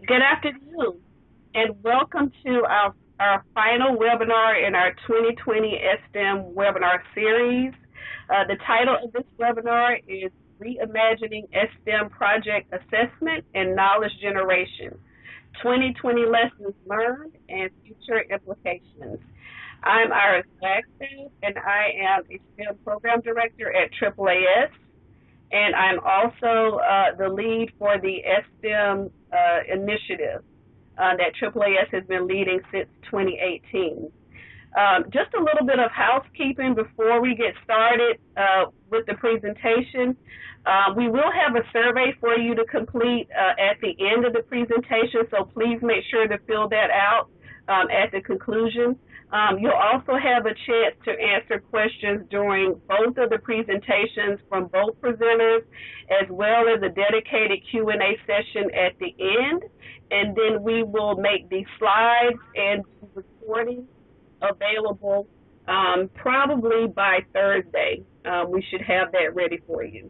Good afternoon, and welcome to our final webinar in our 2020 S-STEM webinar series. The title of this webinar is Reimagining S-STEM Project Assessment and Knowledge Generation, 2020 Lessons Learned and Future Implications. I'm Iris Blackstaff, and I am a STEM Program Director at AAAS, and I'm also the lead for the S-STEM initiative that AAAS has been leading since 2018. Just a little bit of housekeeping before we get started with the presentation. We will have a survey for you to complete at the end of the presentation, so please make sure to fill that out at the conclusion. You'll also have a chance to answer questions during both of the presentations from both presenters, as well as a dedicated Q&A session at the end. And then we will make the slides and recording available probably by Thursday. We should have that ready for you.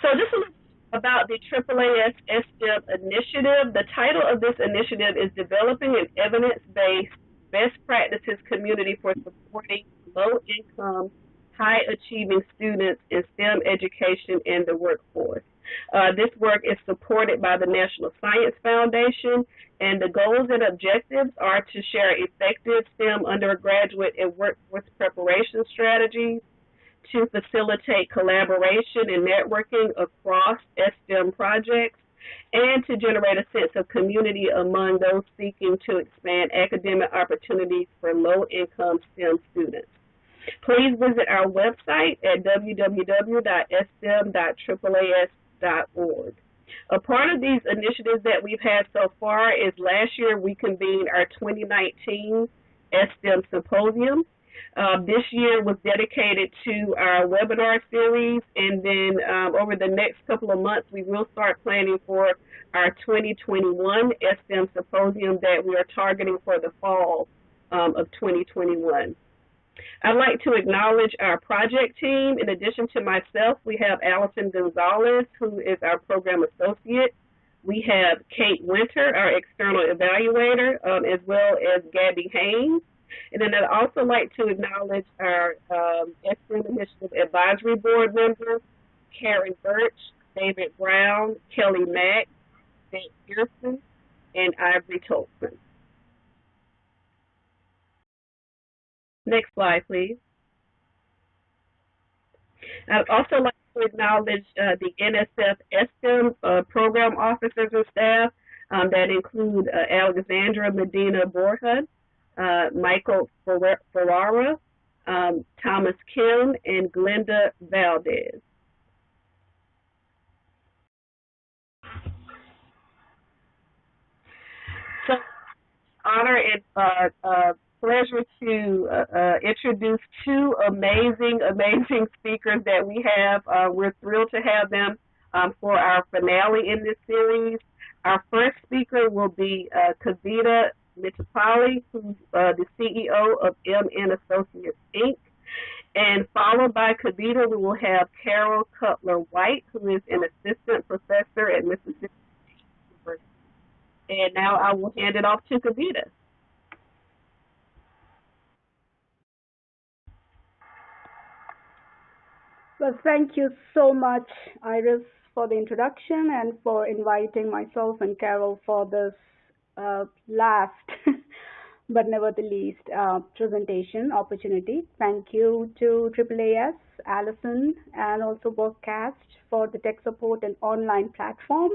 So just a little about the AAAS S-STEM Initiative. The title of this initiative is Developing an Evidence-Based Best Practices Community for Supporting Low-Income, High-Achieving Students in STEM Education and the Workforce. This work is supported by the National Science Foundation, and the goals and objectives are to share effective STEM undergraduate and workforce preparation strategies, to facilitate collaboration and networking across S-STEM projects, and to generate a sense of community among those seeking to expand academic opportunities for low-income STEM students. Please visit our website at www.stem.AAAS.org. A part of these initiatives that we've had so far is last year we convened our 2019 S-STEM Symposium. This year was dedicated to our webinar series, and then over the next couple of months, we will start planning for our 2021 S-STEM Symposium that we are targeting for the fall of 2021. I'd like to acknowledge our project team. In addition to myself, we have Allison Gonzalez, who is our program associate. We have Kate Winter, our external evaluator, as well as Gabby Haynes. And then I'd also like to acknowledge our S-STEM Initiative Advisory Board members, Karen Birch, David Brown, Kelly Mack, Ben Pearson, and Ivory Tolson. Next slide, please. I'd also like to acknowledge the NSF S-STEM program officers and staff that include Alexandra Medina Borja, Michael Ferrara, Thomas Kim, and Glenda Valdez. So, honor and pleasure to introduce two amazing speakers that we have. We're thrilled to have them for our finale in this series. Our first speaker will be Kavita Mittapalli, who's the CEO of MN Associates, Inc. And followed by Kavita, we will have Carol Cutler White, who is an assistant professor at Mississippi University. And now I will hand it off to Kavita. Well, thank you so much, Iris, for the introduction and for inviting myself and Carol for this last but never the least presentation opportunity. Thank you to AAAS, Allison, and also Workcast for the tech support and online platform.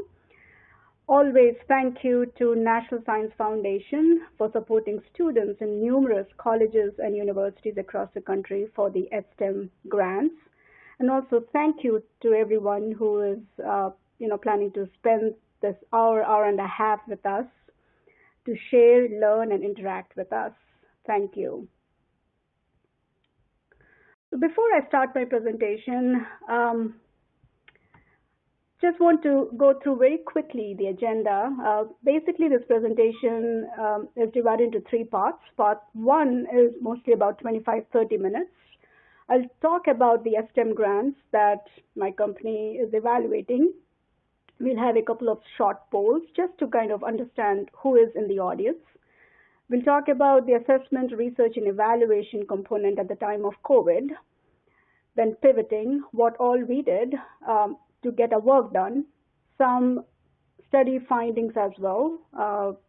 Always thank you to National Science Foundation for supporting students in numerous colleges and universities across the country for the S-STEM grants. And also thank you to everyone who is planning to spend this hour and a half with us to share, learn, and interact with us. Thank you. So before I start my presentation, just want to go through very quickly the agenda. Basically, this presentation is divided into three parts. Part one is mostly about 25-30 minutes. I'll talk about the S-STEM grants that my company is evaluating. We'll have a couple of short polls just to kind of understand who is in the audience. We'll talk about the assessment, research, and evaluation component at the time of COVID, then pivoting, what all we did to get our work done, some study findings as well,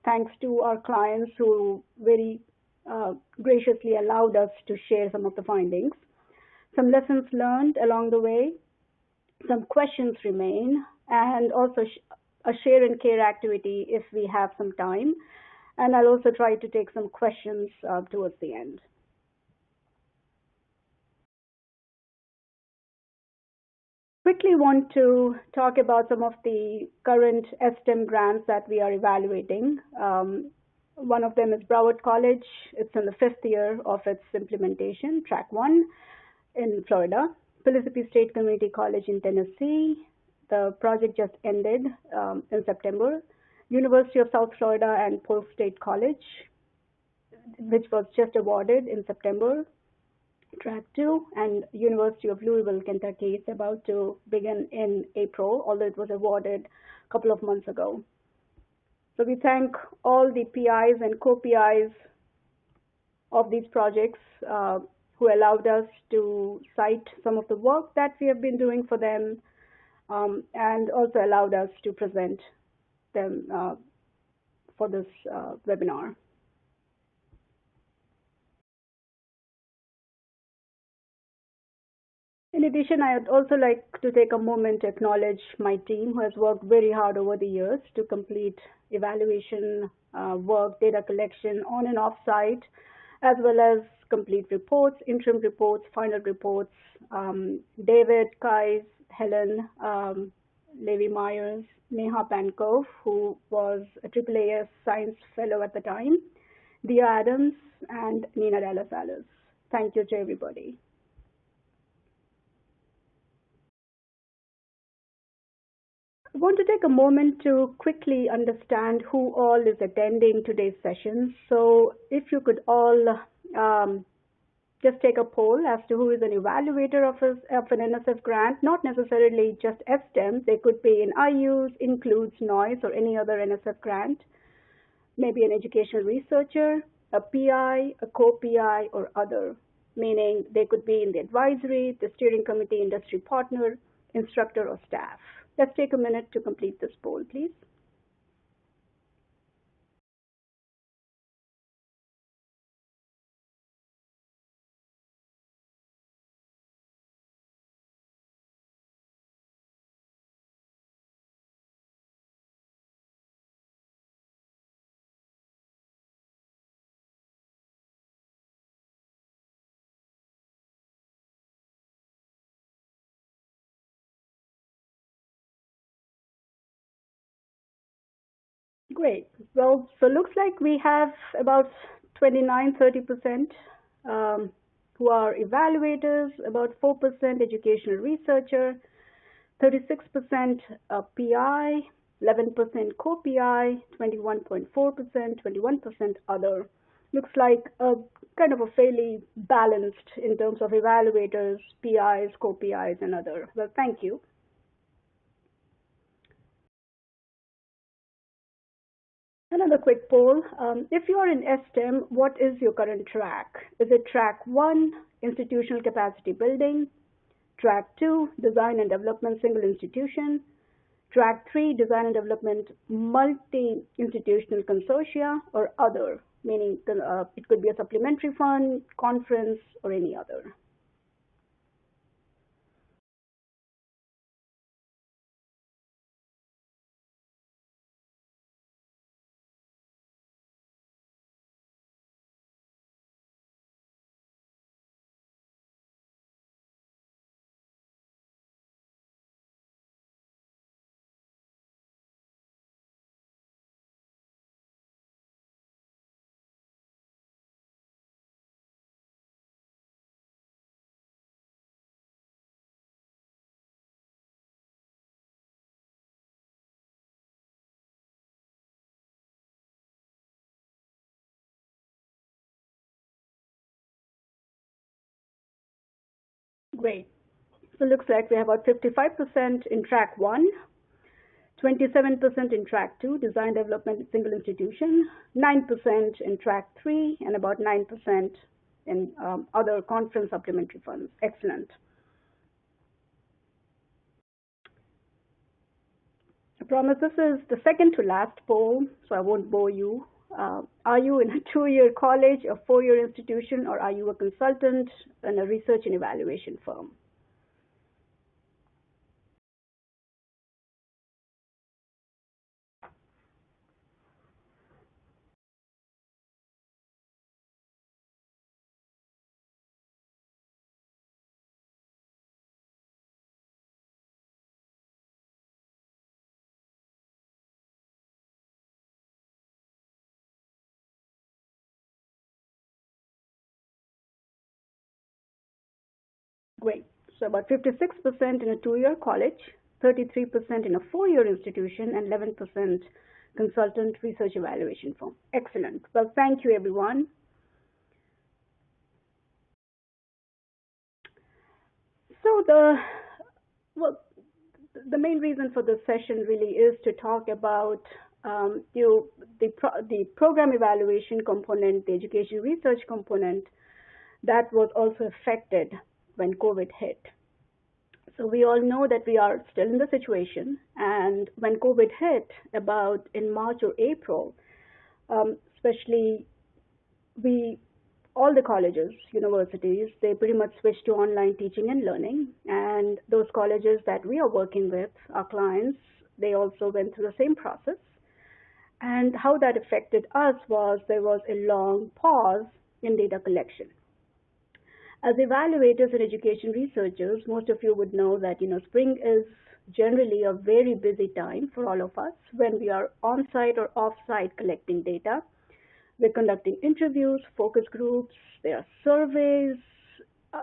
thanks to our clients who very graciously allowed us to share some of the findings, some lessons learned along the way, some questions remain, and also a share and care activity if we have some time. And I'll also try to take some questions towards the end. Quickly want to talk about some of the current S-STEM grants that we are evaluating. One of them is Broward College. It's in the 5th year of its implementation, track 1 in Florida. Mississippi State Community College in Tennessee. The project just ended in September. University of South Florida and Polk State College, which was just awarded in September, track 2, and University of Louisville, Kentucky. It's about to begin in April, although it was awarded a couple of months ago. So we thank all the PIs and co-PIs of these projects who allowed us to cite some of the work that we have been doing for them, and also allowed us to present them for this webinar. In addition, I would also like to take a moment to acknowledge my team who has worked very hard over the years to complete evaluation work, data collection on and off site, as well as complete reports, interim reports, final reports. David, Kais, Helen, Levi Myers, Neha Pankov, who was a AAAS Science Fellow at the time, Dia Adams, and Nina Dallas Alice. Thank you to everybody. I want to take a moment to quickly understand who all is attending today's session. So if you could all just take a poll as to who is an evaluator of an NSF grant, not necessarily just S-STEM. They could be in IUs, includes, noise, or any other NSF grant. Maybe an educational researcher, a PI, a co-PI, or other, meaning they could be in the advisory, the steering committee, industry partner, instructor, or staff. Let's take a minute to complete this poll, please. Great. Well, so looks like we have about 29–30% who are evaluators, about 4% educational researcher, 36% PI, 11% co-PI, 21.4%, 21% other. Looks like a kind of a fairly balanced in terms of evaluators, PIs, co-PIs, and other. Well, thank you. Another quick poll. If you are in S-STEM, what is your current track? Is it track 1, institutional capacity building, track 2, design and development single institution, track 3, design and development multi-institutional consortia, or other, meaning it could be a supplementary fund, conference, or any other? Great. So it looks like we have about 55% in track 1, 27% in track 2, design development single institution, 9% in track 3, and about 9% in other conference supplementary funds. Excellent. I promise this is the second to last poll, so I won't bore you. Are you in a 2-year college, a 4-year institution, or are you a consultant in a research and evaluation firm? Great. So about 56% in a 2-year college, 33% in a 4-year institution, and 11% consultant research evaluation firm. Excellent. Well, thank you, everyone. So the main reason for this session really is to talk about the program evaluation component, the education research component that was also affected when COVID hit. So we all know that we are still in the situation, and when COVID hit about in March or April, especially all the colleges, universities, they pretty much switched to online teaching and learning, and those colleges that we are working with, our clients, they also went through the same process. And how that affected us was there was a long pause in data collection. As evaluators and education researchers, most of you would know that spring is generally a very busy time for all of us when we are on-site or off-site collecting data. We're conducting interviews, focus groups, there are surveys,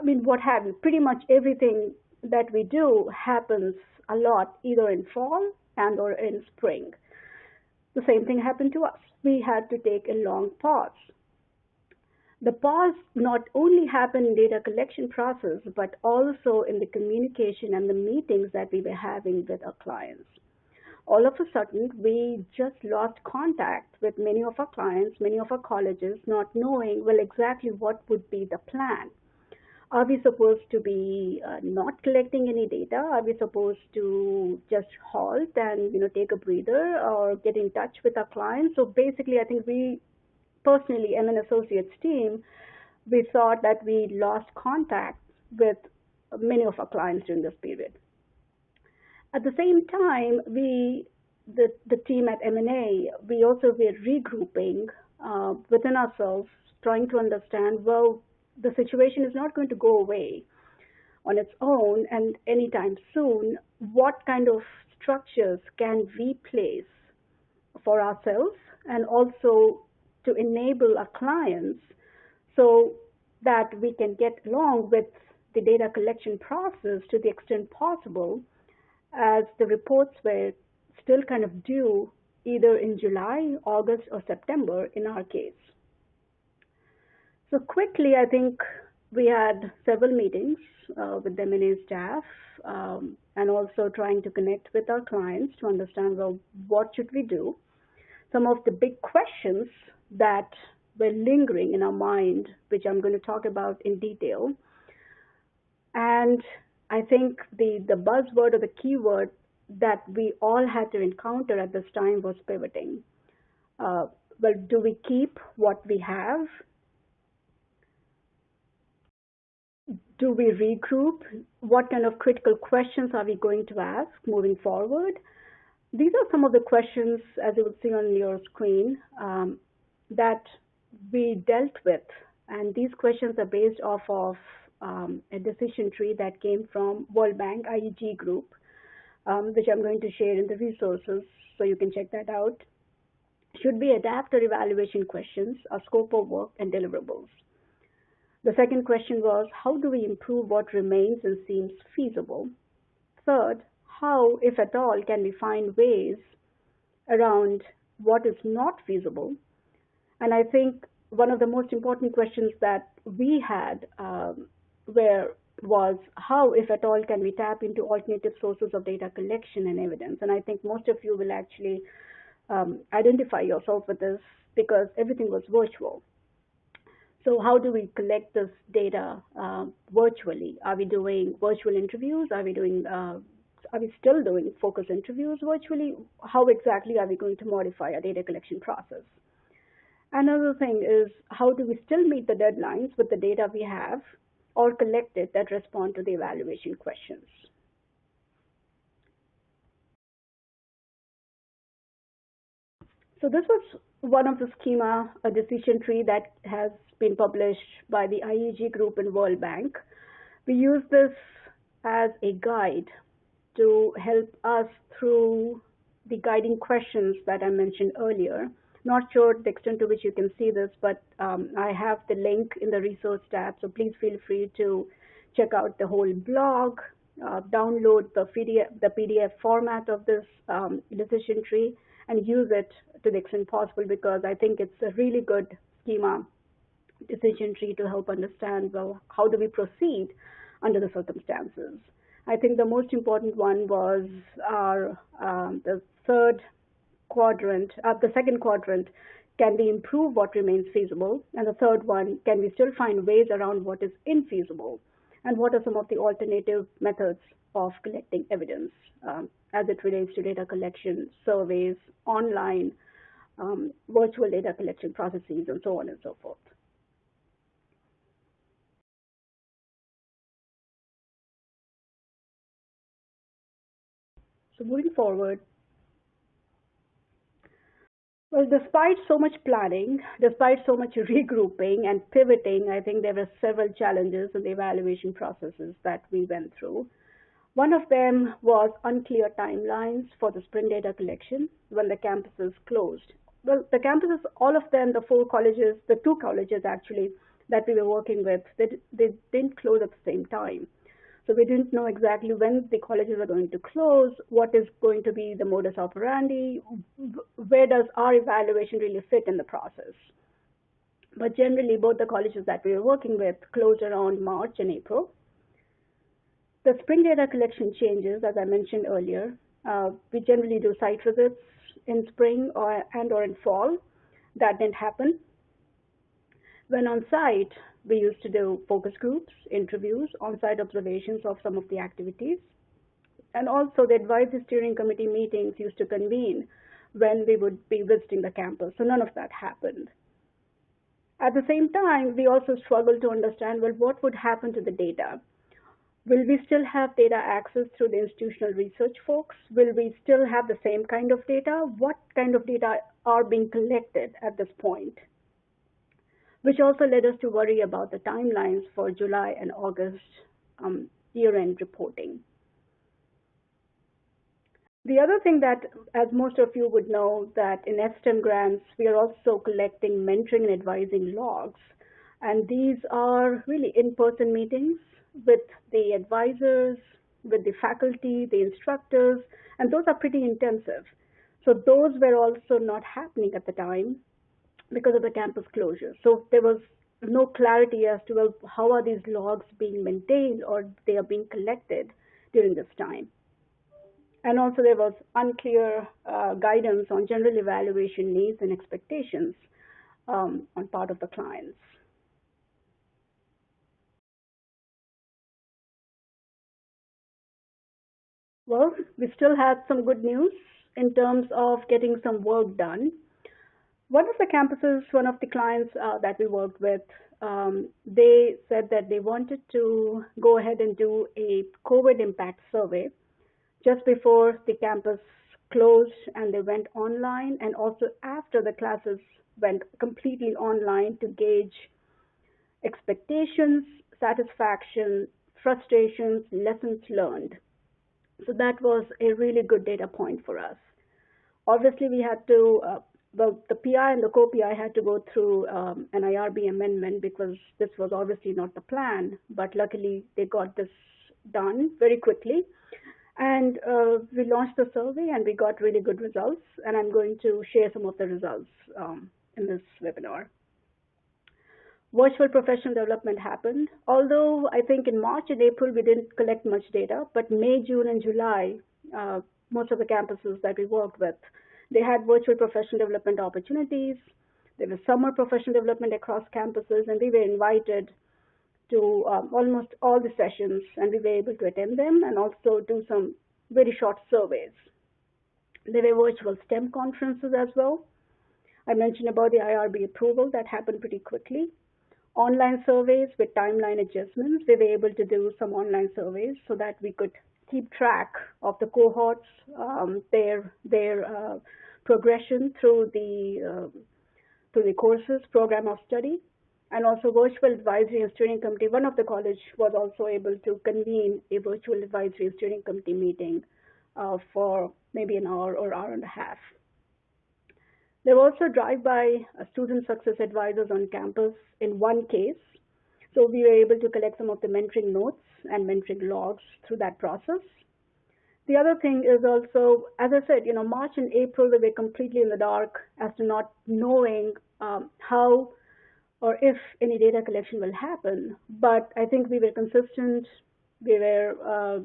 what have you. Pretty much everything that we do happens a lot either in fall and or in spring. The same thing happened to us. We had to take a long pause. The pause not only happened in data collection process, but also in the communication and the meetings that we were having with our clients. All of a sudden, we just lost contact with many of our clients, many of our colleges, not knowing, well, exactly what would be the plan. Are we supposed to be not collecting any data? Are we supposed to just halt and take a breather or get in touch with our clients? So basically, I think we personally, and an associates team, we thought that we lost contact with many of our clients during this period. At the same time, the team at M&A, we also were regrouping within ourselves, trying to understand, well, the situation is not going to go away on its own and anytime soon. What kind of structures can we place for ourselves and also to enable our clients so that we can get along with the data collection process to the extent possible, as the reports were still kind of due either in July, August, or September in our case. So quickly, I think we had several meetings with the M&A staff and also trying to connect with our clients to understand, well, what should we do? Some of the big questions that were lingering in our mind, which I'm going to talk about in detail. And I think the buzzword or the keyword that we all had to encounter at this time was pivoting. Well, do we keep what we have? Do we regroup? What kind of critical questions are we going to ask moving forward? These are some of the questions, as you will see on your screen, that we dealt with. And these questions are based off of a decision tree that came from World Bank IEG group, which I'm going to share in the resources, so you can check that out. Should we adapt our evaluation questions, our scope of work, and deliverables? The second question was, how do we improve what remains and seems feasible? Third, how, if at all, can we find ways around what is not feasible? And I think one of the most important questions that we had were, was how, if at all, can we tap into alternative sources of data collection and evidence? And I think most of you will actually identify yourself with this because everything was virtual. So how do we collect this data virtually? Are we doing virtual interviews? Are we still doing focus interviews virtually? How exactly are we going to modify our data collection process? Another thing is, how do we still meet the deadlines with the data we have or collected that respond to the evaluation questions? So this was one of the schema, a decision tree that has been published by the IEG group and World Bank. We use this as a guide to help us through the guiding questions that I mentioned earlier. Not sure the extent to which you can see this, but I have the link in the resource tab, so please feel free to check out the whole blog, download the PDF format of this decision tree, and use it to the extent possible, because I think it's a really good schema decision tree to help understand, well, how do we proceed under the circumstances. I think the most important one was the third quadrant, the second quadrant, can we improve what remains feasible? And the third one, can we still find ways around what is infeasible? And what are some of the alternative methods of collecting evidence as it relates to data collection, surveys, online, virtual data collection processes, and so on and so forth. So moving forward, well, despite so much planning, despite so much regrouping and pivoting, I think there were several challenges in the evaluation processes that we went through. One of them was unclear timelines for the spring data collection when the campuses closed. Well, the campuses, all of them, the four colleges, the two colleges actually that we were working with, they didn't close at the same time. So we didn't know exactly when the colleges are going to close, what is going to be the modus operandi, where does our evaluation really fit in the process. But generally, both the colleges that we were working with closed around March and April. The spring data collection changes, as I mentioned earlier. We generally do site visits in spring or in fall. That didn't happen. When on site, we used to do focus groups, interviews, on-site observations of some of the activities. And also the advisory steering committee meetings used to convene when we would be visiting the campus. So none of that happened. At the same time, we also struggled to understand, well, what would happen to the data? Will we still have data access through the institutional research folks? Will we still have the same kind of data? What kind of data are being collected at this point? Which also led us to worry about the timelines for July and August year-end reporting. The other thing that, as most of you would know, that in S-STEM grants, we are also collecting mentoring and advising logs. And these are really in-person meetings with the advisors, with the faculty, the instructors, and those are pretty intensive. So those were also not happening at the time because of the campus closure. So there was no clarity as to, well, how are these logs being maintained or they are being collected during this time. And also there was unclear guidance on general evaluation needs and expectations on part of the clients. Well, we still had some good news in terms of getting some work done. One of the campuses, one of the clients that we worked with, they said that they wanted to go ahead and do a COVID impact survey just before the campus closed and they went online, and also after the classes went completely online, to gauge expectations, satisfaction, frustrations, lessons learned. So that was a really good data point for us. Obviously, we had to the PI and the co-PI had to go through an IRB amendment because this was obviously not the plan, but luckily they got this done very quickly. And we launched the survey and we got really good results, and I'm going to share some of the results in this webinar. Virtual professional development happened, although I think in March and April we didn't collect much data, but May, June, and July, most of the campuses that we worked with, they had virtual professional development opportunities. There was summer professional development across campuses, and we were invited to almost all the sessions, and we were able to attend them and also do some very short surveys. There were virtual STEM conferences as well. I mentioned about the IRB approval that happened pretty quickly. Online surveys with timeline adjustments. We were able to do some online surveys so that we could keep track of the cohorts, their progression through the courses, program of study, and also virtual advisory and steering committee. One of the college was also able to convene a virtual advisory and steering committee meeting for maybe an hour or hour and a half. There were also drive-by student success advisors on campus in one case. So we were able to collect some of the mentoring notes and mentoring logs through that process. The other thing is also, as I said, March and April, we were completely in the dark as to not knowing how or if any data collection will happen. But I think we were consistent. We were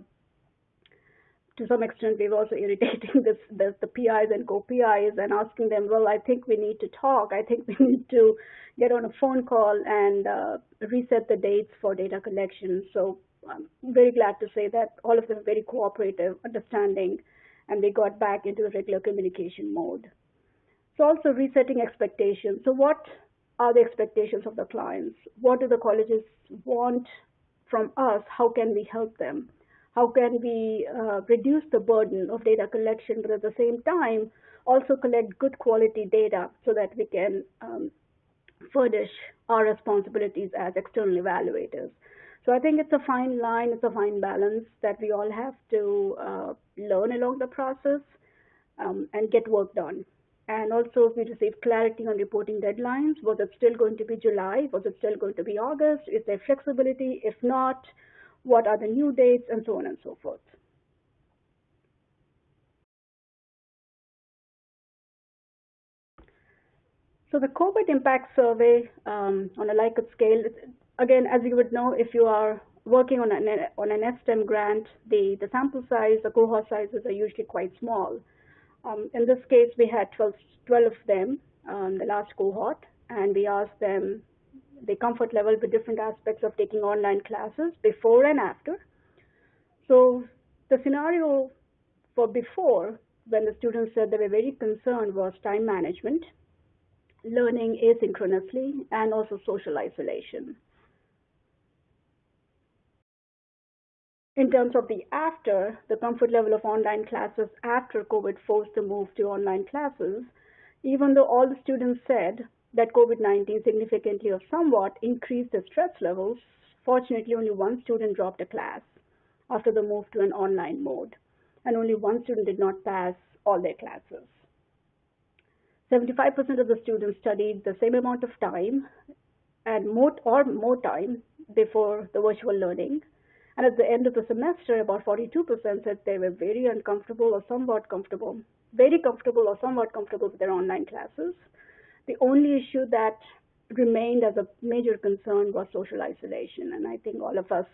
to some extent, we were also irritating the PIs and co-PIs and asking them, well, I think we need to talk. I think we need to get on a phone call and reset the dates for data collection. So I'm very glad to say that all of them are very cooperative, understanding, and they got back into the regular communication mode. So also resetting expectations. So what are the expectations of the clients? What do the colleges want from us? How can we help them? How can we reduce the burden of data collection, but at the same time also collect good quality data so that we can furnish our responsibilities as external evaluators? So I think it's a fine line, it's a fine balance that we all have to learn along the process and get work done. And also, if we receive clarity on reporting deadlines, was it still going to be July? Was it still going to be August? Is there flexibility? If not, what are the new dates, and so on and so forth. So the COVID impact survey on a Likert scale, again, as you would know, if you are working on an S-STEM grant, the sample size, the cohort sizes are usually quite small. In this case, we had 12 of them, the last cohort, and we asked them the comfort level with different aspects of taking online classes before and after. So the scenario for before, when the students said they were very concerned, was time management, learning asynchronously, and also social isolation. In terms of the after, the comfort level of online classes after COVID forced the move to online classes, even though all the students said that COVID-19 significantly or somewhat increased their stress levels, fortunately only one student dropped a class after the move to an online mode, and only one student did not pass all their classes. 75% of the students studied the same amount of time and more time before the virtual learning. And at the end of the semester, about 42% said they were very uncomfortable or somewhat comfortable, very comfortable or somewhat comfortable with their online classes. The only issue that remained as a major concern was social isolation. And I think all of us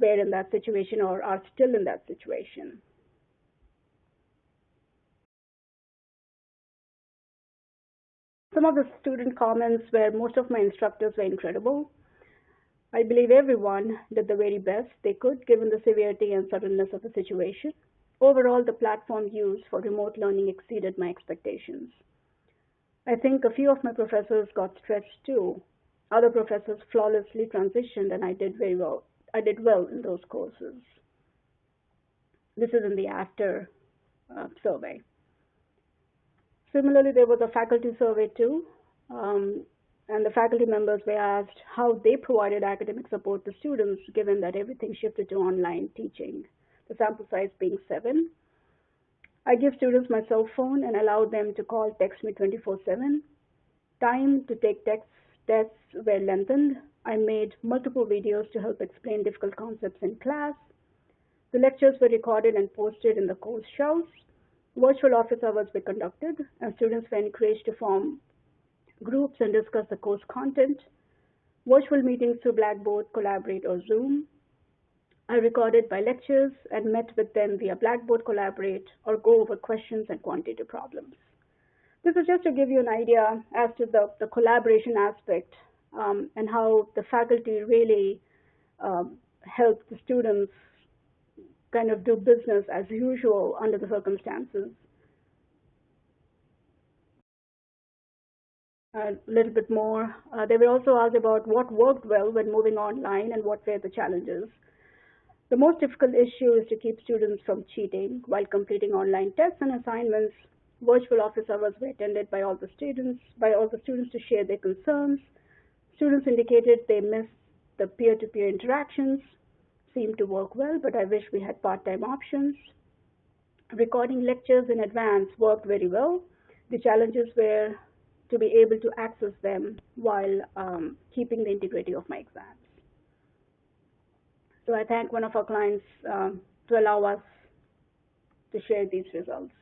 were in that situation or are still in that situation. Some of the student comments were, most of my instructors were incredible. I believe everyone did the very best they could given the severity and suddenness of the situation. Overall, the platform used for remote learning exceeded my expectations. I think a few of my professors got stretched too. Other professors flawlessly transitioned, and I did very well. I did well in those courses. This is in the after survey. Similarly, there was a faculty survey too. And the faculty members were asked how they provided academic support to students, given that everything shifted to online teaching, the sample size being 7. I give students my cell phone and allow them to call, text me 24/7. Time to take tests were lengthened. I made multiple videos to help explain difficult concepts in class. The lectures were recorded and posted in the course shells. Virtual office hours were conducted, and students were encouraged to form groups and discuss the course content. virtual meetings through Blackboard, Collaborate, or Zoom. I recorded my lectures and met with them via Blackboard, Collaborate, or go over questions and quantitative problems. This is just to give you an idea as to the collaboration aspect and how the faculty really help the students kind of do business as usual under the circumstances. A little bit more. They were also asked about what worked well when moving online and what were the challenges. The most difficult issue is to keep students from cheating while completing online tests and assignments. Virtual office hours were attended by all the students to share their concerns. Students indicated they missed the peer-to-peer interactions. Seemed to work well, but I wish we had part-time options. Recording lectures in advance worked very well. The challenges were to be able to access them while keeping the integrity of my exams. So I thank one of our clients to allow us to share these results.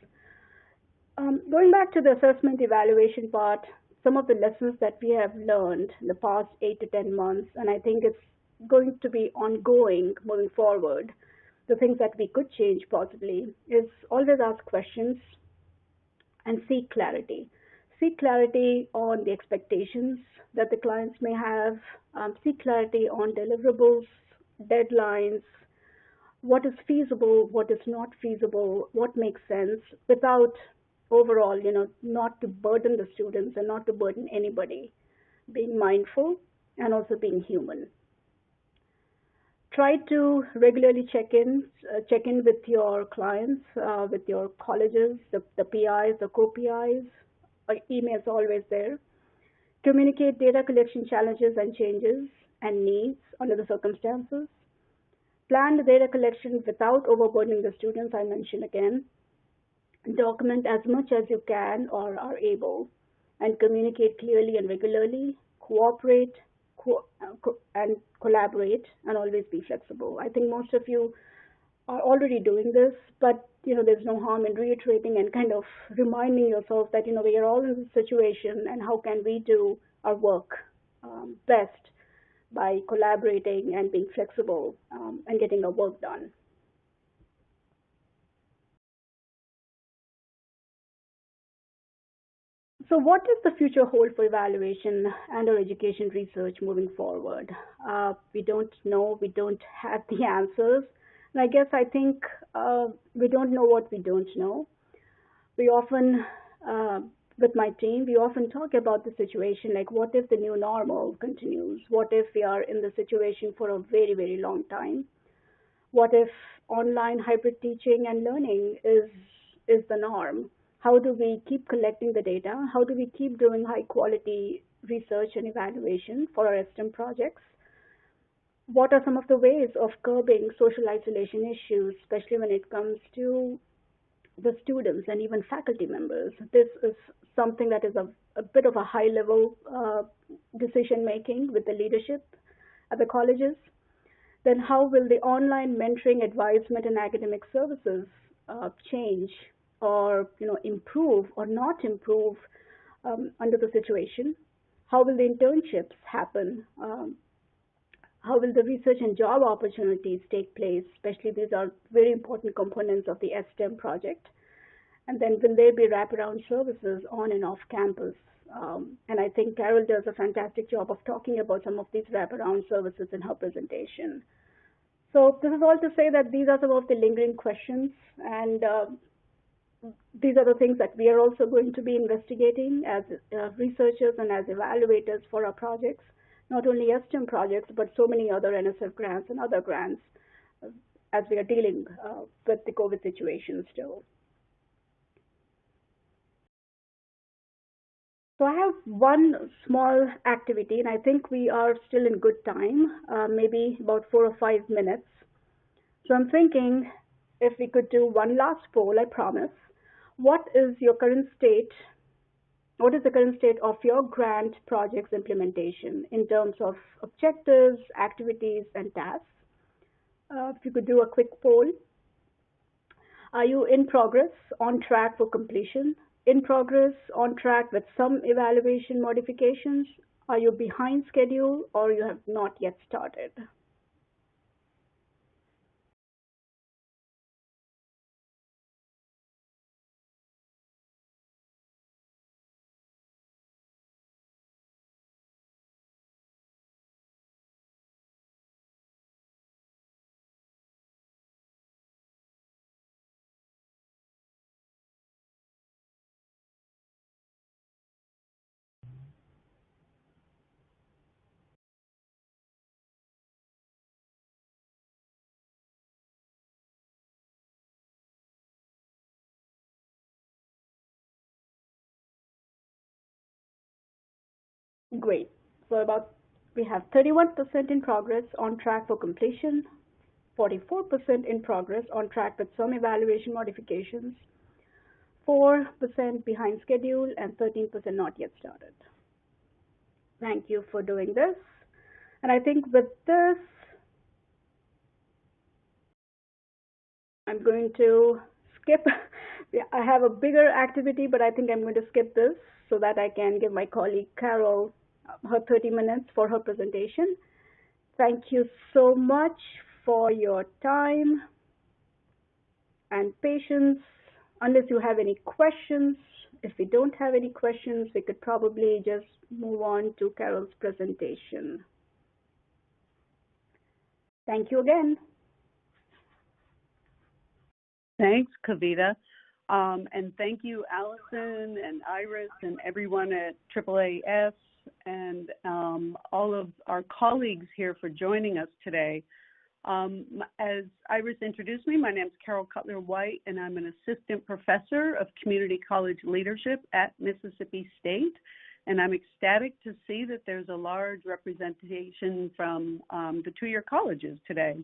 Going back to the assessment evaluation part, some of the lessons that we have learned in the past 8 to 10 months, and I think it's going to be ongoing moving forward, the things that we could change possibly is always ask questions and seek clarity. Seek clarity on the expectations that the clients may have, seek clarity on deliverables, deadlines, what is feasible, what is not feasible, what makes sense, without overall, not to burden the students and not to burden anybody, being mindful and also being human. Try to regularly check in with your clients, with your colleges, the PIs, the co-PIs. Email is always there. Communicate data collection challenges and changes and needs under the circumstances. Plan the data collection without overburdening the students, I mentioned again. Document as much as you can or are able, and communicate clearly and regularly. Cooperate and collaborate, and always be flexible. I think most of you are already doing this, but there's no harm in reiterating and kind of reminding yourself that we are all in this situation, and how can we do our work best by collaborating and being flexible and getting our work done. So what does the future hold for evaluation and our education research moving forward? We don't know. We don't have the answers. And I think we don't know what we don't know. We often, with my team, we often talk about the situation, like what if the new normal continues? What if we are in the situation for a very, very long time? What if online hybrid teaching and learning is the norm? How do we keep collecting the data? How do we keep doing high quality research and evaluation for our S-STEM projects? What are some of the ways of curbing social isolation issues, especially when it comes to the students and even faculty members? This is something that is a bit of a high level decision making with the leadership at the colleges. Then how will the online mentoring, advisement, and academic services change or improve or not improve under the situation? How will the internships happen? How will the research and job opportunities take place? Especially these are very important components of the S-STEM project. And then will there be wraparound services on and off campus? And I think Carol does a fantastic job of talking about some of these wraparound services in her presentation. So this is all to say that these are some of the lingering questions, and these are the things that we are also going to be investigating as researchers and as evaluators for our projects, not only S-STEM projects, but so many other NSF grants and other grants as we are dealing with the COVID situation still. So I have one small activity, and I think we are still in good time, maybe about 4 or 5 minutes. So I'm thinking if we could do one last poll, I promise. What is your current state? What is the current state of your grant project's implementation in terms of objectives, activities, and tasks? If you could do a quick poll. Are you in progress, on track for completion? In progress, on track with some evaluation modifications? Are you behind schedule or you have not yet started? Great. So we have 31% in progress, on track for completion, 44% in progress, on track with some evaluation modifications, 4% behind schedule, and 13% not yet started. Thank you for doing this. And I think with this, I'm going to skip. I have a bigger activity, but I think I'm going to skip this so that I can give my colleague Carol her 30 minutes for her presentation. Thank you so much for your time and patience. Unless you have any questions, if we don't have any questions, we could probably just move on to Carol's presentation. Thank you again. Thanks, Kavita. And thank you, Allison and Iris and everyone at AAAS and all of our colleagues here for joining us today. As Iris introduced me, my name is Carol Cutler White, and I'm an assistant professor of community college leadership at Mississippi State. And I'm ecstatic to see that there's a large representation from the two-year colleges today.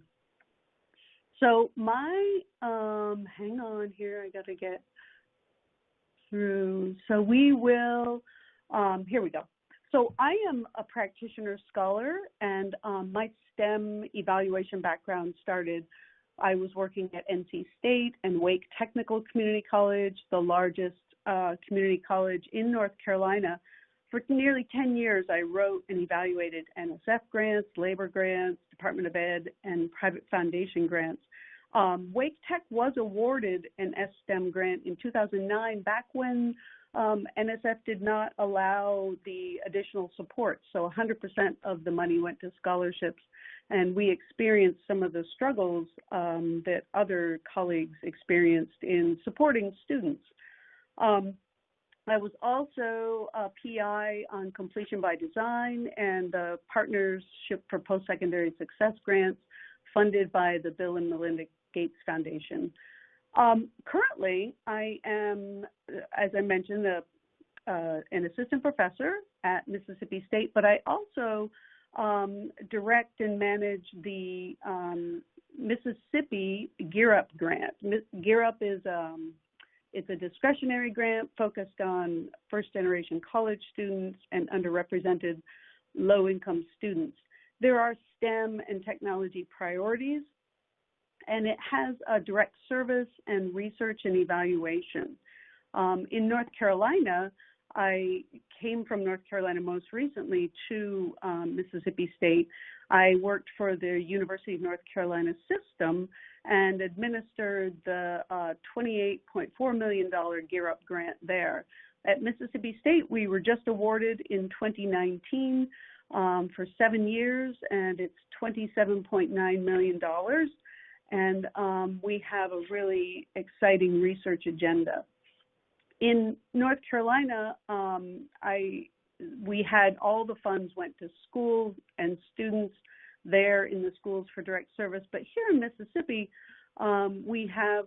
So hang on here, I got to get through. So we will, here we go. So I am a practitioner scholar, and my STEM evaluation background started, I was working at NC State and Wake Technical Community College, the largest community college in North Carolina. For nearly 10 years, I wrote and evaluated NSF grants, labor grants, Department of Ed, and private foundation grants. Wake Tech was awarded an S-STEM grant in 2009, back when NSF did not allow the additional support. So 100% of the money went to scholarships, and we experienced some of the struggles that other colleagues experienced in supporting students. I was also a PI on Completion by Design and the Partnership for Post-Secondary Success grants funded by the Bill and Melinda Gates Foundation. Currently, I am, as I mentioned, an assistant professor at Mississippi State, but I also direct and manage the Mississippi Gear Up grant. Gear Up is it's a discretionary grant focused on first-generation college students and underrepresented low-income students. There are STEM and technology priorities, and it has a direct service and research and evaluation. In North Carolina, I came from North Carolina most recently to Mississippi State. I worked for the University of North Carolina system and administered the $28.4 million Gear Up grant there. At Mississippi State, we were just awarded in 2019 for 7 years, and it's $27.9 million. And we have a really exciting research agenda. In North Carolina, we had all the funds went to schools and students there in the schools for direct service. But here in Mississippi, we have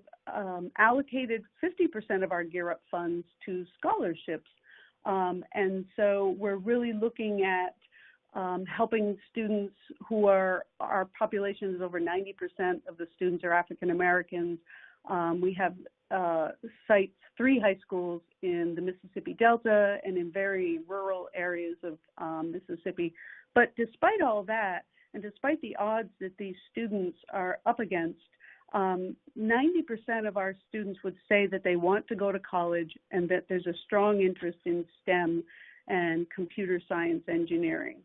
allocated 50% of our Gear Up funds to scholarships. And so we're really looking at helping students who our population is over 90% of the students are African Americans. We have sites, 3 high schools in the Mississippi Delta and in very rural areas of Mississippi. But despite all that, and despite the odds that these students are up against, 90% of our students would say that they want to go to college and that there's a strong interest in STEM. and computer science engineering.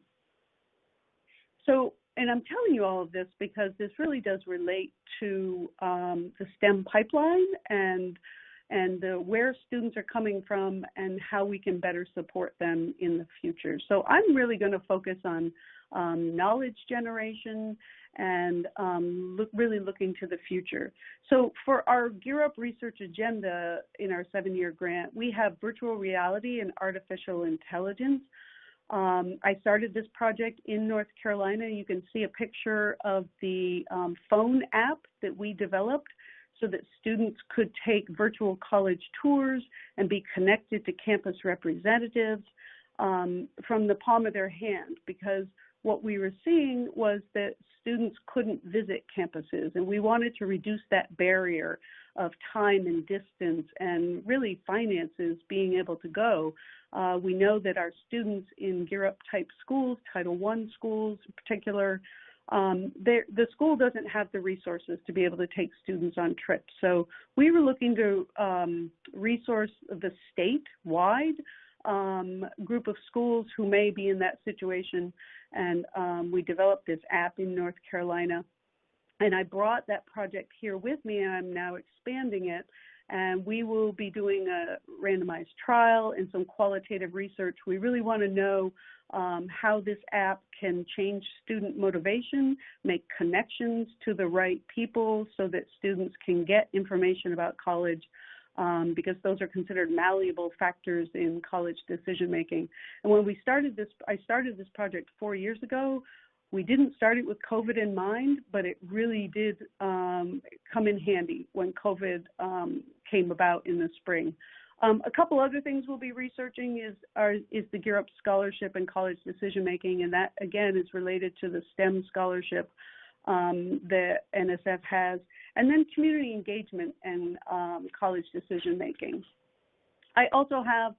So, and I'm telling you all of this because this really does relate to the STEM pipeline and where students are coming from and how we can better support them in the future. So I'm really going to focus on knowledge generation and really looking to the future. So for our Gear Up research agenda in our 7-year grant, we have virtual reality and artificial intelligence. I started this project in North Carolina. You can see a picture of the phone app that we developed so that students could take virtual college tours and be connected to campus representatives from the palm of their hand, because what we were seeing was that students couldn't visit campuses, and we wanted to reduce that barrier of time and distance and really finances being able to go. We know that our students in Gear Up type schools, Title I schools in particular, the school doesn't have the resources to be able to take students on trips. So we were looking to resource the statewide group of schools who may be in that situation, and we developed this app in North Carolina. And I brought that project here with me, and I'm now expanding it. And we will be doing a randomized trial and some qualitative research. We really want to know how this app can change student motivation, make connections to the right people so that students can get information about college, because those are considered malleable factors in college decision making. And when we started this, I started this project 4 years ago. We didn't start it with COVID in mind, but it really did come in handy when COVID came about in the spring. A couple other things we'll be researching is the Gear Up Scholarship and college decision making, and that again is related to the STEM scholarship that NSF has, and then community engagement and college decision making. I also have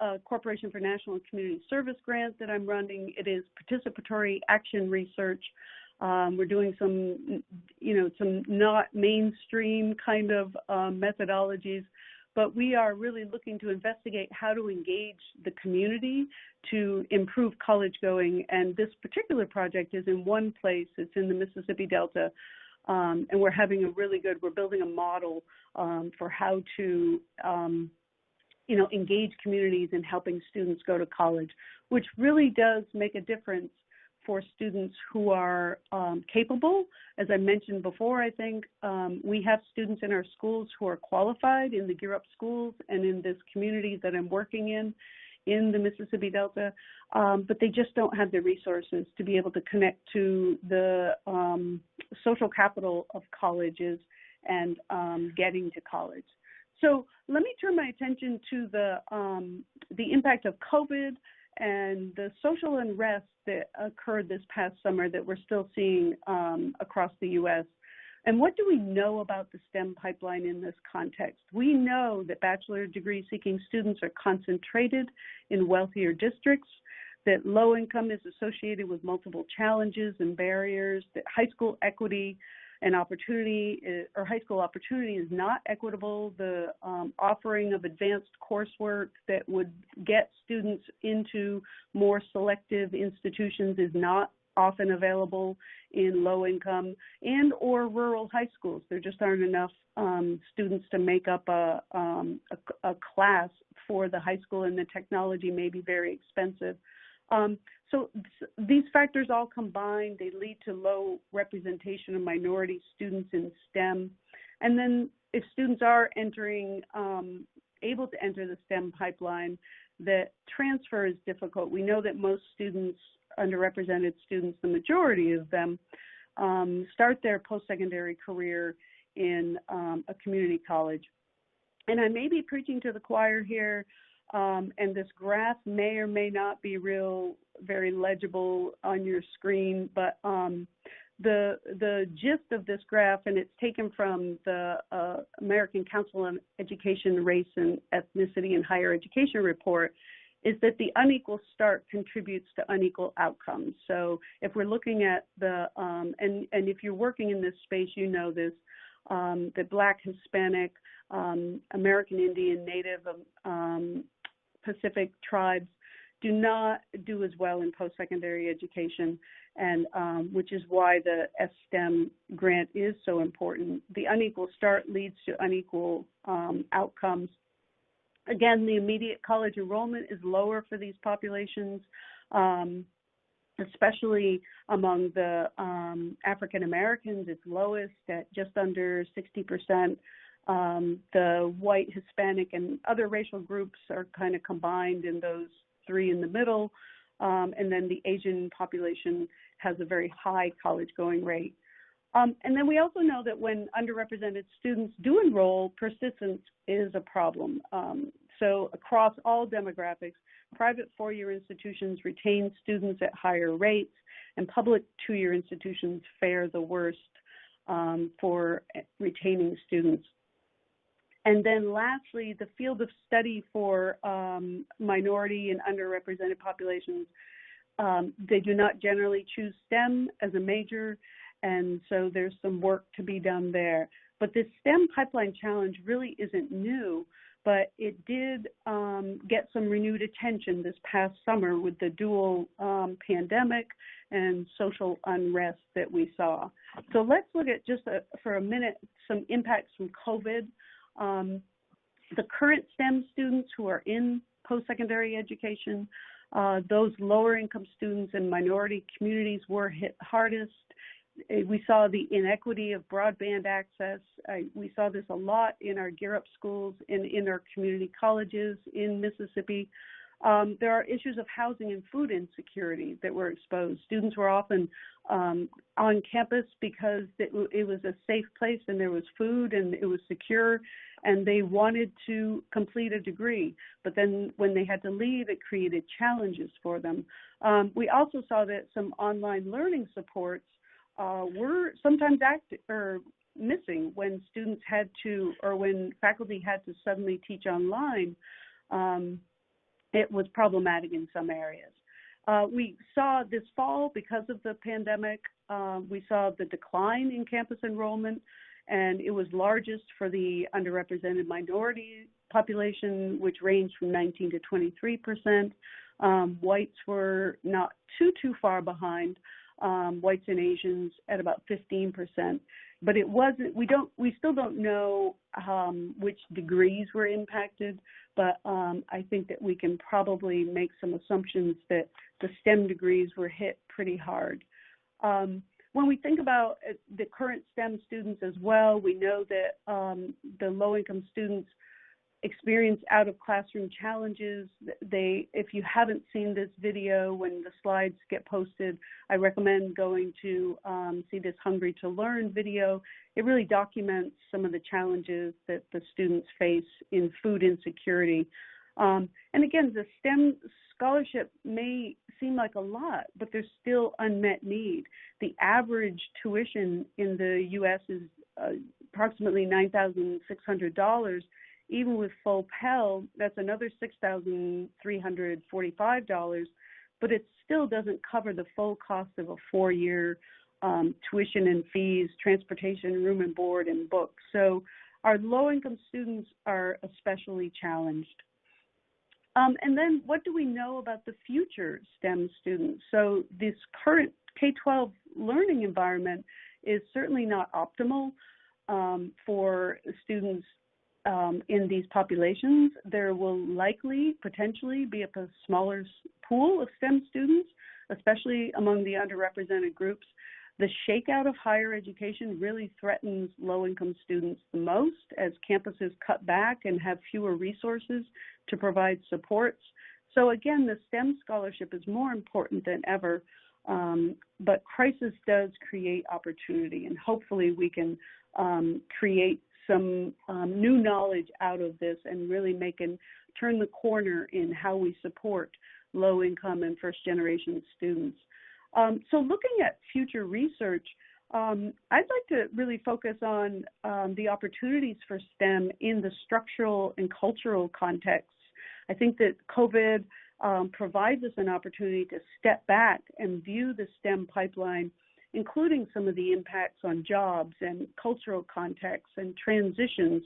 a Corporation for National and Community Service grant that I'm running. It is participatory action research. We're doing some not mainstream kind of methodologies, but we are really looking to investigate how to engage the community to improve college going. And this particular project is in one place. It's in the Mississippi Delta. And we're building a model for how to engage communities in helping students go to college, which really does make a difference for students who are capable. As I mentioned before, I think we have students in our schools who are qualified in the Gear Up schools and in this community that I'm working in the Mississippi Delta, but they just don't have the resources to be able to connect to the social capital of colleges and getting to college. So let me turn my attention to the impact of COVID and the social unrest that occurred this past summer that we're still seeing across the U.S. And what do we know about the STEM pipeline in this context? We know that bachelor degree seeking students are concentrated in wealthier districts, that low income is associated with multiple challenges and barriers, that high school equity and opportunity or high school opportunity is not equitable. The offering of advanced coursework that would get students into more selective institutions is not often available in low income and or rural high schools. There just aren't enough students to make up a class for the high school, and the technology may be very expensive. So these factors all combined, they lead to low representation of minority students in STEM. And then if students are able to enter the STEM pipeline, the transfer is difficult. We know that most students, underrepresented students, the majority of them, start their post-secondary career in a community college. And I may be preaching to the choir here, and this graph may or may not be very legible on your screen, but the gist of this graph, and it's taken from the American Council on Education, Race, and Ethnicity in Higher Education report, is that the unequal start contributes to unequal outcomes. So if we're looking at and if you're working in this space, you know this, the Black, Hispanic, American Indian, Native, Pacific tribes, do not do as well in post-secondary education, and which is why the S-STEM grant is so important. The unequal start leads to unequal outcomes. Again, the immediate college enrollment is lower for these populations, especially among the African Americans. It's lowest at just under 60%. The white, Hispanic, and other racial groups are kind of combined in those three in the middle. And then the Asian population has a very high college going rate. And then we also know that when underrepresented students do enroll, persistence is a problem. So across all demographics, private four-year institutions retain students at higher rates, and public two-year institutions fare the worst for retaining students. And then lastly, the field of study for minority and underrepresented populations, they do not generally choose STEM as a major, and so there's some work to be done there. But this STEM pipeline challenge really isn't new, but it did get some renewed attention this past summer with the dual pandemic and social unrest that we saw. So let's look at just for a minute some impacts from COVID. The current STEM students who are in post-secondary education, those lower income students and minority communities were hit hardest. We saw the inequity of broadband access. We saw this a lot in our Gear Up schools and in our community colleges in Mississippi. There are issues of housing and food insecurity that were exposed. Students were often on campus because it was a safe place and there was food and it was secure, and they wanted to complete a degree. But then when they had to leave, it created challenges for them. We also saw that some online learning supports were sometimes missing when students had to, or when faculty had to suddenly teach online. It was problematic in some areas. We saw this fall, because of the pandemic, we saw the decline in campus enrollment, and it was largest for the underrepresented minority population, which ranged from 19 to 23%. Whites were not too far behind. Whites and Asians at about 15%, but it wasn't. We still don't know which degrees were impacted, but I think that we can probably make some assumptions that the STEM degrees were hit pretty hard. When we think about the current STEM students as well, we know that the low-income students experience out-of-classroom challenges. If you haven't seen this video, when the slides get posted, I recommend going to see this Hungry to Learn video. It really documents some of the challenges that the students face in food insecurity. And again, the STEM scholarship may seem like a lot, but there's still unmet need. The average tuition in the U.S. is approximately $9,600. Even with full Pell, that's another $6,345, but it still doesn't cover the full cost of a four-year tuition and fees, transportation, room and board, and books. So our low-income students are especially challenged. And then what do we know about the future STEM students? So this current K-12 learning environment is certainly not optimal for students in these populations. There will likely, potentially, be a smaller pool of STEM students, especially among the underrepresented groups. The shakeout of higher education really threatens low-income students the most as campuses cut back and have fewer resources to provide supports. So again, the STEM scholarship is more important than ever, but crisis does create opportunity, and hopefully we can create some new knowledge out of this and really turn the corner in how we support low-income and first-generation students. So looking at future research, I'd like to really focus on the opportunities for STEM in the structural and cultural contexts. I think that COVID provides us an opportunity to step back and view the STEM pipeline, including some of the impacts on jobs and cultural contexts and transitions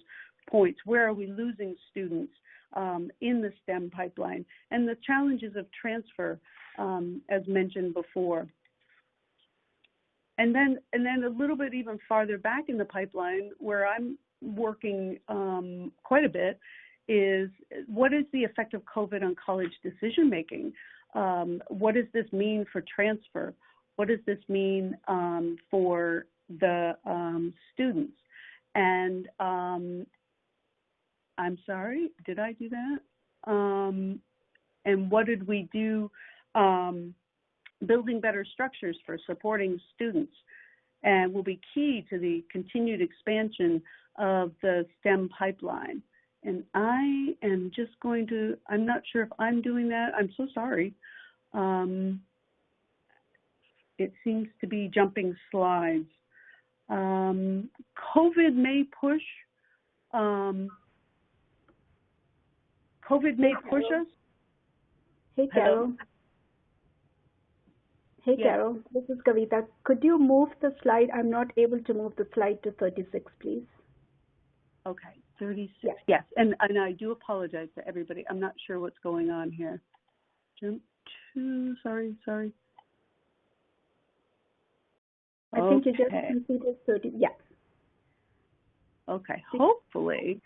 points. Where are we losing students? in the STEM pipeline, and the challenges of transfer, as mentioned before. And then a little bit even farther back in the pipeline, where I'm working quite a bit, is what is the effect of COVID on college decision making? What does this mean for transfer? What does this mean for the students? And I'm sorry, did I do that? And what did we do? Building better structures for supporting students, and will be key to the continued expansion of the STEM pipeline. And I am just going to, I'm not sure if I'm doing that. I'm so sorry. It seems to be jumping slides. COVID may push, us. Hey, Carol. Hey, Yes. Carol, this is Kavita. Could you move the slide? I'm not able to move the slide to 36, please. Okay, 36. Yes. Yes, and I do apologize to everybody. I'm not sure what's going on here. Jump to, sorry. I think you just completed 30. Yeah. Okay, hopefully.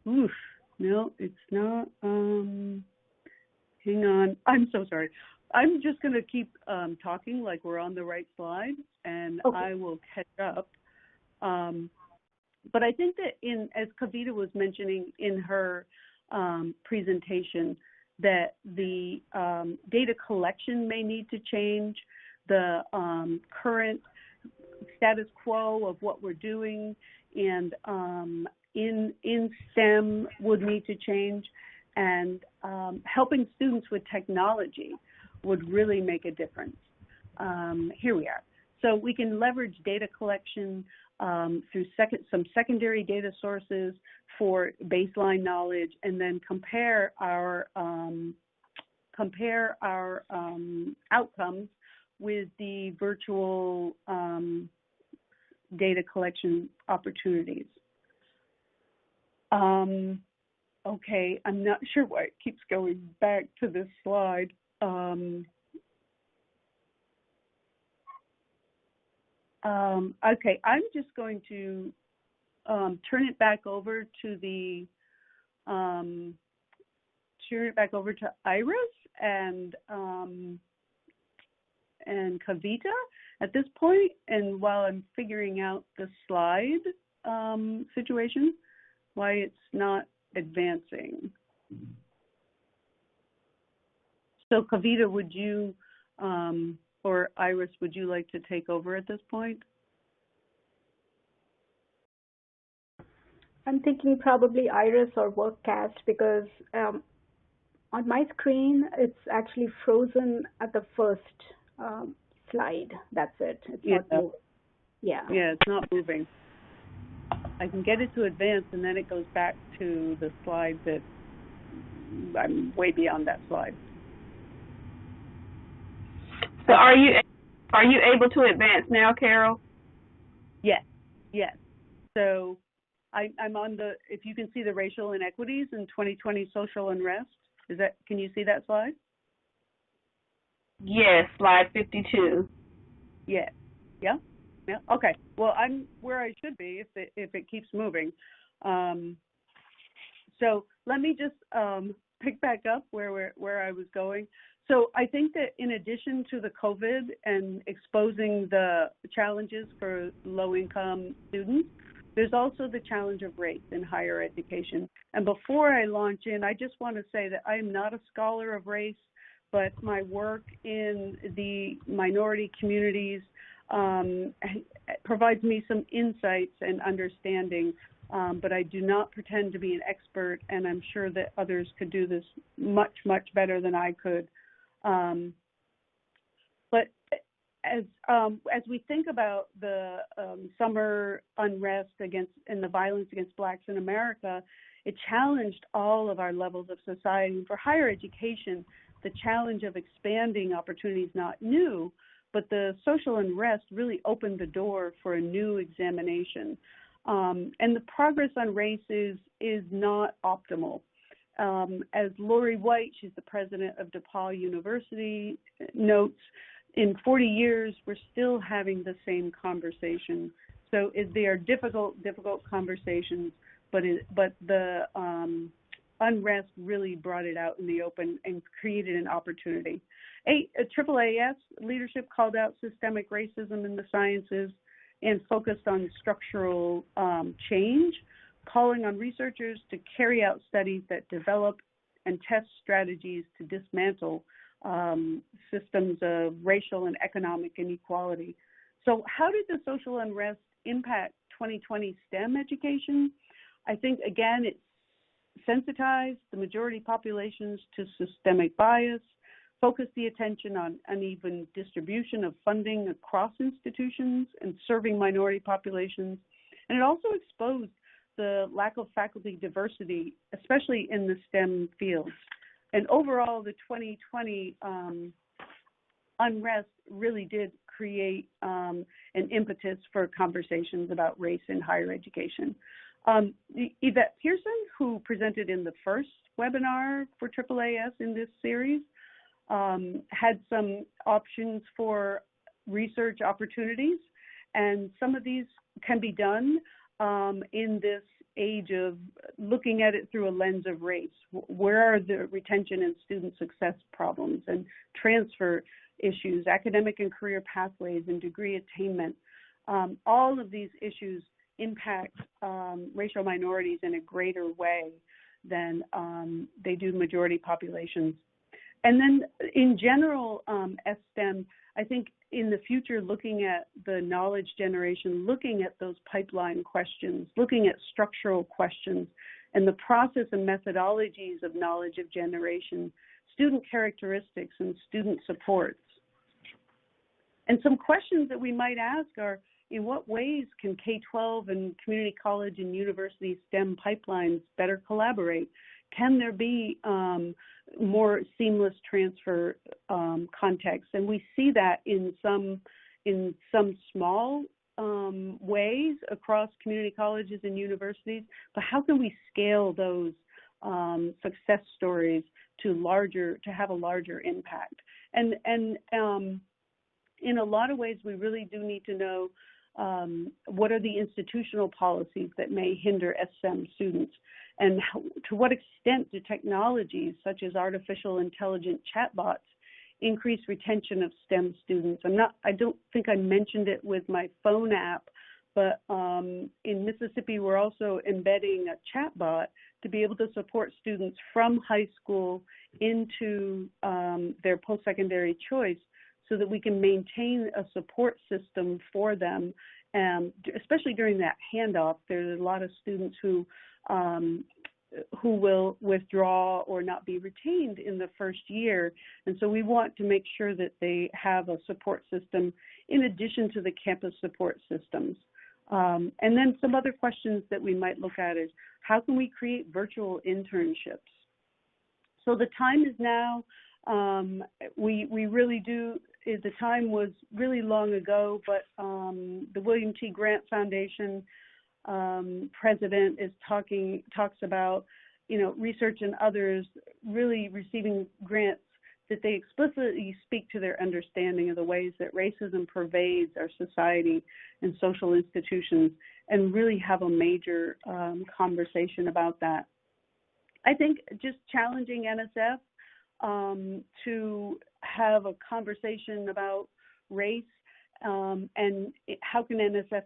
Oof, no, it's not. Hang on. I'm so sorry. I'm just going to keep talking like we're on the right slide, and Okay. I will catch up. But I think that as Kavita was mentioning in her presentation, that the data collection may need to change, the current status quo of what we're doing and in STEM would need to change, and helping students with technology would really make a difference. Here we are. So we can leverage data collection through some secondary data sources for baseline knowledge, and then compare our outcomes with the virtual data collection opportunities. Okay, I'm not sure why it keeps going back to this slide. Okay, I'm just going to turn it back over to Iris and Kavita at this point, and while I'm figuring out the slide situation, why it's not advancing. So Kavita, would you, or Iris, would you like to take over at this point? I'm thinking probably Iris or Workcast, because on my screen, it's actually frozen at the first slide. That's it. It's not moving. Yeah, it's not moving. I can get it to advance, and then it goes back to the slide that I'm way beyond that slide. So are you able to advance now, Carol? Yes. So I'm on if you can see the racial inequities in 2020 social unrest, can you see that slide? Yes, slide 52. Yeah. Okay. Well, I'm where I should be if it keeps moving. So let me just pick back up where I was going. So I think that in addition to the COVID and exposing the challenges for low-income students, there's also the challenge of race in higher education. And before I launch in, I just want to say that I am not a scholar of race, but my work in the minority communities provides me some insights and understanding, but I do not pretend to be an expert, and I'm sure that others could do this much, much better than I could. But as we think about the summer unrest and the violence against Blacks in America, it challenged all of our levels of society. For higher education, the challenge of expanding opportunity is not new, but the social unrest really opened the door for a new examination. And the progress on race is not optimal. as Lori White, she's the president of DePaul University, notes, in 40 years, we're still having the same conversation. So they are difficult conversations, but the unrest really brought it out in the open and created an opportunity. AAAS leadership called out systemic racism in the sciences and focused on structural change, calling on researchers to carry out studies that develop and test strategies to dismantle systems of racial and economic inequality. So how did the social unrest impact 2020 STEM education? I think, again, it sensitized the majority populations to systemic bias, focused the attention on uneven distribution of funding across institutions and serving minority populations, and it also exposed the lack of faculty diversity, especially in the STEM fields. And overall, the 2020 unrest really did create an impetus for conversations about race in higher education. Yvette Pearson, who presented in the first webinar for AAAS in this series, had some options for research opportunities, and some of these can be done in this age of looking at it through a lens of race. Where are the retention and student success problems and transfer issues, academic and career pathways, and degree attainment? All of these issues impact racial minorities in a greater way than they do majority populations. And then in general, S-STEM, I think in the future, looking at the knowledge generation, looking at those pipeline questions, looking at structural questions, and the process and methodologies of knowledge of generation, student characteristics, and student supports. And some questions that we might ask are, in what ways can K-12 and community college and university STEM pipelines better collaborate? Can there be more seamless transfer contexts? And we see that in some small ways across community colleges and universities, but how can we scale those success stories to have a larger impact? And in a lot of ways, we really do need to know what are the institutional policies that may hinder S-STEM students, and to what extent do technologies such as artificial intelligent chatbots increase retention of STEM students? I don't think I mentioned it with my phone app, but in Mississippi, we're also embedding a chatbot to be able to support students from high school into their post-secondary choice, so that we can maintain a support system for them. And especially during that handoff, there's a lot of students who will withdraw or not be retained in the first year. And so we want to make sure that they have a support system in addition to the campus support systems. And then some other questions that we might look at is, how can we create virtual internships? So the time is now. We really do. The time was really long ago, but the William T. Grant Foundation president talks about, research and others really receiving grants that they explicitly speak to their understanding of the ways that racism pervades our society and social institutions, and really have a major conversation about that. I think just challenging NSF to have a conversation about race and how can NSF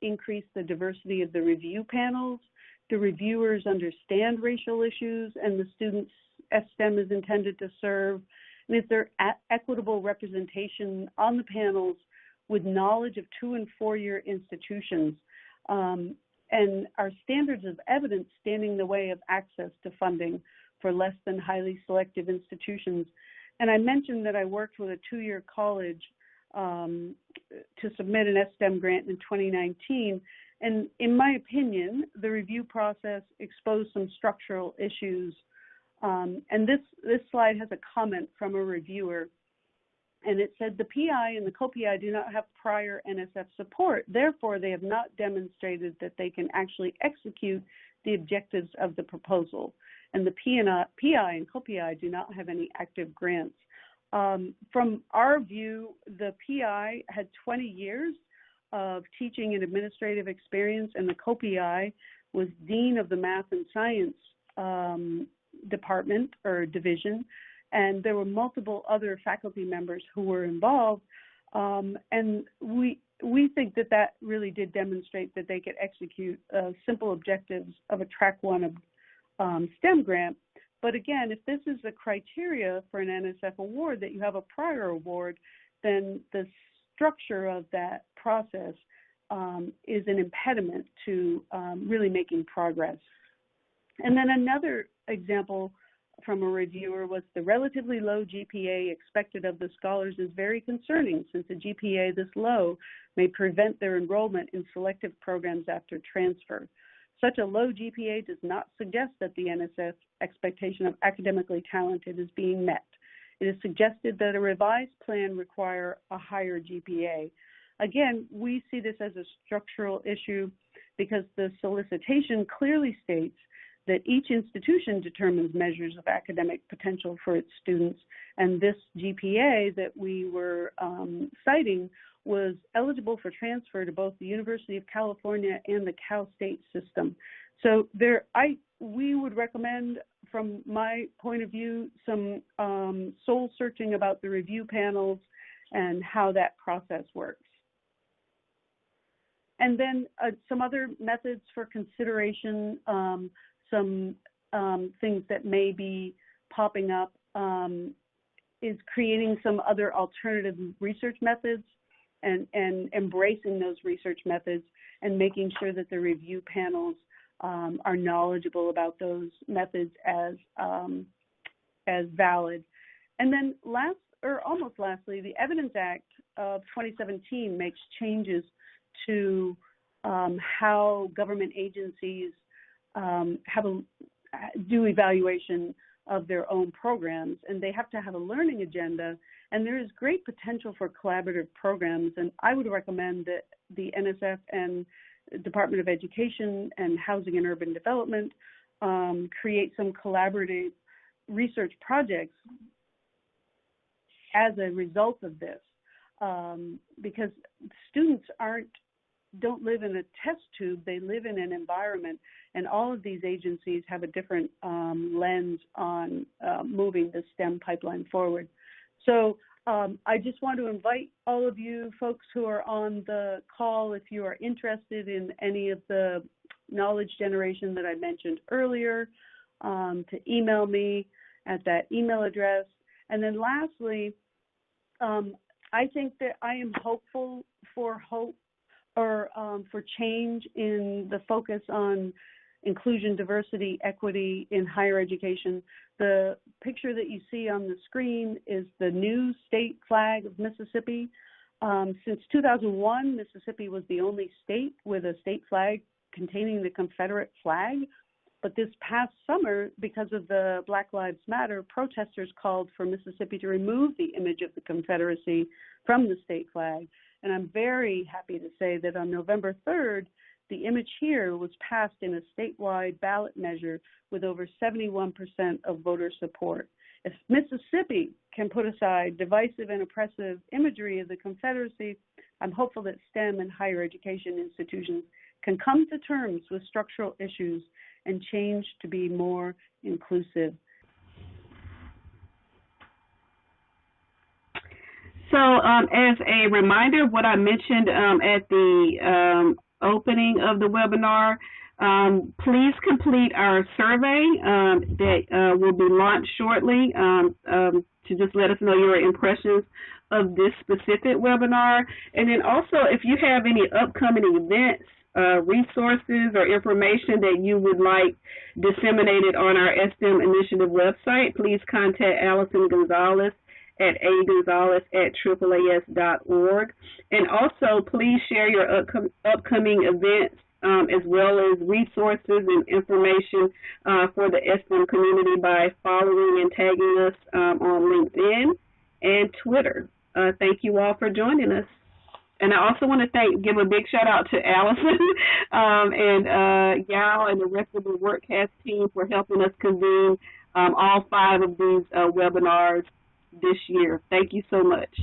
increase the diversity of the review panels. Do reviewers understand racial issues and the students S-STEM is intended to serve? And is there equitable representation on the panels with knowledge of 2- and 4-year institutions? And are standards of evidence standing in the way of access to funding for less than highly selective institutions? And I mentioned that I worked with a 2-year college to submit an S-STEM grant in 2019. And in my opinion, the review process exposed some structural issues. And this slide has a comment from a reviewer. And it said the PI and the co-PI do not have prior NSF support. Therefore, they have not demonstrated that they can actually execute the objectives of the proposal. and the PI and co-PI do not have any active grants. From our view, the PI had 20 years of teaching and administrative experience, and the co-PI was Dean of the Math and Science department or division, and there were multiple other faculty members who were involved, and we think that that really did demonstrate that they could execute simple objectives of a Track 1 of STEM grant. But again, if this is the criteria for an NSF award, that you have a prior award, then the structure of that process is an impediment to really making progress. And then another example from a reviewer was the relatively low GPA expected of the scholars is very concerning, since a GPA this low may prevent their enrollment in selective programs after transfer. Such a low GPA does not suggest that the NSF expectation of academically talented is being met. It is suggested that a revised plan require a higher GPA. Again, we see this as a structural issue because the solicitation clearly states that each institution determines measures of academic potential for its students, and this GPA that we were citing was eligible for transfer to both the University of California and the Cal State system. So we would recommend, from my point of view, some soul searching about the review panels and how that process works. And then some other methods for consideration, some things that may be popping up is creating some other alternative research methods and embracing those research methods and making sure that the review panels are knowledgeable about those methods as valid. And then almost lastly, the Evidence Act of 2017 makes changes to how government agencies do evaluation of their own programs, and they have to have a learning agenda, and there is great potential for collaborative programs, and I would recommend that the NSF and Department of Education and Housing and Urban Development create some collaborative research projects as a result of this, because students don't live in a test tube, they live in an environment, and all of these agencies have a different lens on moving the STEM pipeline forward. So I just want to invite all of you folks who are on the call, if you are interested in any of the knowledge generation that I mentioned earlier, to email me at that email address. And then lastly, I think that I am hopeful for change in the focus on inclusion, diversity, equity in higher education. The picture that you see on the screen is the new state flag of Mississippi. Since 2001, Mississippi was the only state with a state flag containing the Confederate flag. But this past summer, because of the Black Lives Matter, protesters called for Mississippi to remove the image of the Confederacy from the state flag. And I'm very happy to say that on November 3rd, the image here was passed in a statewide ballot measure with over 71% of voter support. If Mississippi can put aside divisive and oppressive imagery of the Confederacy, I'm hopeful that STEM and higher education institutions can come to terms with structural issues and change to be more inclusive. So as a reminder of what I mentioned at the opening of the webinar, please complete our survey that will be launched shortly to just let us know your impressions of this specific webinar. And then also, if you have any upcoming events, resources, or information that you would like disseminated on our S-STEM Initiative website, please contact Allison Gonzalez at agonzalez@AAAS.org. And also, please share your upcoming events as well as resources and information for the S-STEM community by following and tagging us on LinkedIn and Twitter. Thank you all for joining us. And I also want to give a big shout out to Allison and Yao and the rest of the WorkCast team for helping us convene all 5 of these webinars this year. Thank you so much.